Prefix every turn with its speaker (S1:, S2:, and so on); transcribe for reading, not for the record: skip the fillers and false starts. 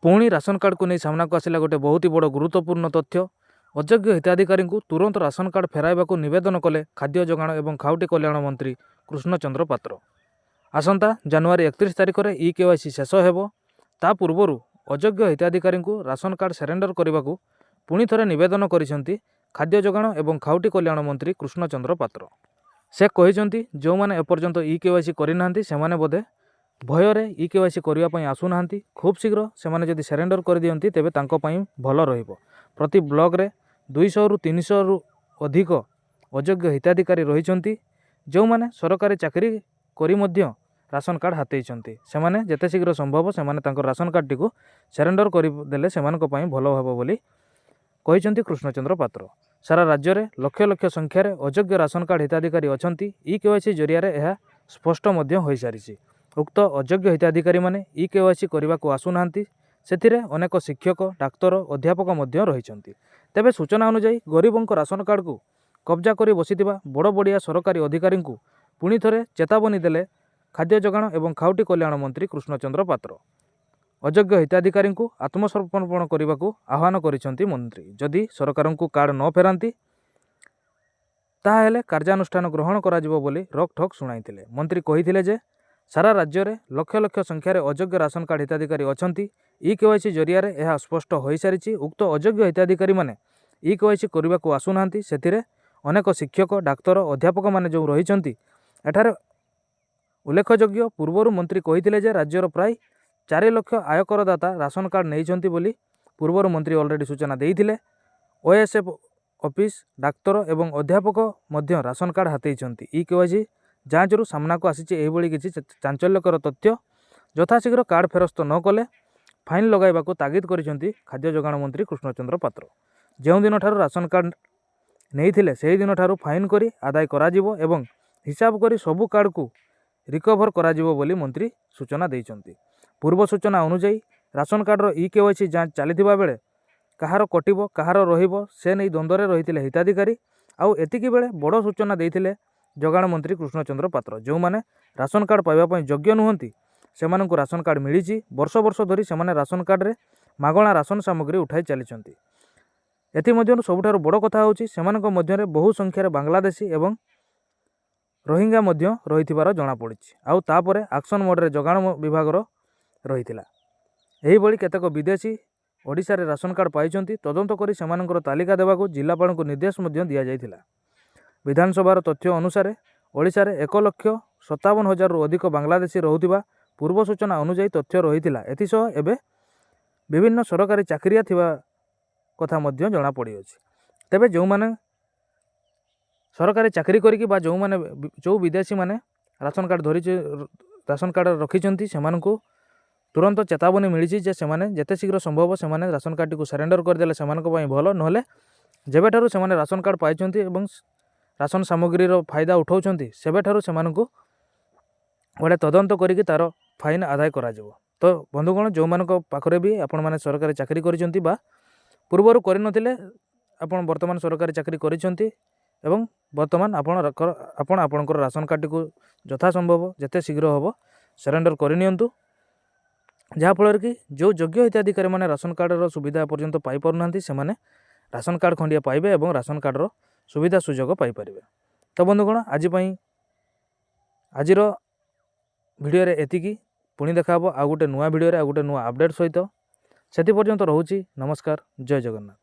S1: पुणी ration card को नहीं सामना को आसिला गोटे बहुत ही बड़ गुरुत्वपूर्ण तथ्य। अयोग्य हिताधिकारी तुरंत राशन कार्ड फेराइबा निवेदन कले खाद्य जोगाण और खाउटी कल्याण मंत्री कृष्णचंद्र पात्र। आसंता जनवरी 31 तारिख में ई-केवाईसी शेष हेब। ता पूर्व अयोग्य हिताधिकारी राशन कार्ड सरेंडर करने को पुणी थे निवेदन करिसेंती खाद्य जोगाण और खाउटी कल्याण मंत्री कृष्णचंद्र पात्र। से कहिसेंती जो माने एपर्यंत ई-केवाईसी करना से बोधे भୟରେ ई-केवाईसी करने आसुना। खूब शीघ्र से जदि सरेंडर कर दियंती तेबे तांको पई भल रहिबो। प्रति ब्लॉक रे 200 रु 300 रु अधिक अयोग्य हिताधिकारी रहिचंती जो माने सरकारी चाकरी करी मध्य राशन कार्ड हातेइचंती। से माने जेते शीघ्र संभव से माने तांको राशन कार्ड टी को सरेंडर कर देले सेमानको पई भल हेबो बोली कहिचंती कृष्णचंद्र पात्र। सारा राज्य में लक्ष लक्ष संख्यार अयोग्य राशन कार्ड हिताधिकारी अछंती। ई-केवाईसी जरिया यह स्पष्ट मध्य होई सारिछि। उक्त अयोग्य हिताधिकारी माने ई-केवाईसी करने को आसुना। से अनेक शिक्षक डाक्तर अध्यापक मध्य रहिचंती। तेबे सूचना अनुसार गरीबों राशन कार्ड को कब्जा कर बसिथिबा बड़ बड़िया सरकारी अधिकारी को पुणी थे चेतावनी देले खाद्य जोगाण और खाउटी कल्याण मंत्री कृष्णचंद्र पात्र। अयोग्य हिताधिकारी को आत्मसमर्पण करने को आह्वान करिसेंती मंत्री। जदि सरकार को कार्ड न फेरांती ताहेले कार्यानुष्ठान ग्रहण कराजिबो बोली रोकठोक शुणाइथिले। मंत्री कहिथिले जे सारा राज्य में लक्ष लक्ष संख्यार अयोग्य राशन कार्ड हिताधिकारी अछंती। ई-केवाईसी जरिया यह स्पष्ट हो सारी। उक्त अयोग्य हिताधिकारी माने ई-केवाईसी करने को आसुना। से अनेक शिक्षक डाक्तर अध्यापक माने जो रहिचंती एठारे उल्लेखयोग्य। पूर्वर मंत्री कहिथिले जे राज्यर प्राय 4 लाख आयकरदाता राशन कार्ड नहीं बोली पूर्वर मंत्री ऑलरेडी सूचना देइथिले। ओएसएफ ऑफिस डाक्तर एवं अध्यापक मध्य राशन कार्ड हातेइचंती। ई-केवाईसी जांच रु सामना को आसी एभली किसी चांचल्यकर तथ्य। यथाशीघ्र कार्ड फेरस्त न कले फाइन लगाइबा को तागिद करिसेंती खाद्य जोगाण मंत्री कृष्णचंद्र पात्र। जो दिन ठारू राशन कार्ड नहीं से दिन ठारू फाइन करी आदाय कराजिबो एवं हिसाब करी सबु कार्ड को रिकवर कराजिबो बोली मंत्री सूचना देइचंती। पूर्व सूचना अनुसार राशन कार्ड रो ई-केवाईसी जांच चलीथिबा बेले कहार कटिबो कहार रहिबो से नहीं द्वंद्व रहिथिले हिताधिकारी। आउ एतिकी बेले बड़ सूचना देइथिले जोगाण मंत्री कृष्णचंद्र पात्र। जो माने राशन कार्ड पाइबा योग्य नुहंती सेमानंकु राशन कार्ड मिली वर्ष वर्ष धरी से राशन कार्ड रे मागणा राशन सामग्री उठाई चलीचंती। एथिमध्यरु सबुठारु बड़ कथा होउची सेमानंक मध्यरे बहु संख्यार बांग्लादेशी एवं रोहिंग्या मध्य रहिथिबार जणा पड़िछि। आउ तापरे एक्शन मोड रे जोगाण विभाग रहिथिला। एही बळी केतेक विदेशी ओडिशा रे राशन कार्ड पाइचंती। तदंत करी सेमानंकर तालिका देबाकू जिल्लापाल को निर्देश मध्य दिया जाइथिला। विधानसभार तथ्य अनुसार ओडिशा रे 1,57,000 रु अधिक बांग्लादेशी रहुथिबा पूर्व सूचना अनुसार तथ्य रहिथिला। एथिसह एबे विभिन्न सरकारी चाकरिया थिबा कथा मध्य जणा पड़ी अछि। तेबे जो माने सरकारी चाकरी करिकि बा जो विदेशी माने राशन कार्ड राशन कार्ड रखिचंती सेमानकु तुरंत चेतावनी मिली जे सेमाने जेते शीघ्र संभव सेमाने राशन कार्ड को सरेंडर करदेले सेमानक पई भलो। नहले जेबेठारु सेमाने राशन कार्ड पाइचंती एवं राशन सामग्री फायदा उठाउछंती सेबेठारु सेमानकु गोटे तदंत करिकि तार फाइन आदाय कराजिबो। तो बंधुगण जो मानक पाखरे भी आपण माने सरकारी चाकरी करिसंती बा पूर्वरु करि नथिले आपण वर्तमान सरकारी चाकरी करिसंती एवं वर्तमान आपणकर राशन कार्ड को यथा संभव जेते शीघ्र होबो सरेंडर करिनियंतु। जहाँ फल कि जो योग्य हिताधिकारी माने राशन कार्ड रो सुविधा पर्यंत पाई पारुनांती सेमाने राशन कार्ड खंडिया पाइबे एवं राशन कार्ड रो सुविधा सुजोग पाई परिबे। तो बंधुगण आजिर भिडियो रे एतिकी पुणी देखा आ गोटे नुआ भिडियो रे आ गोटे नुआ अपडेट सहित सेति पर्यंत रहूची। नमस्कार, जय जगन्नाथ।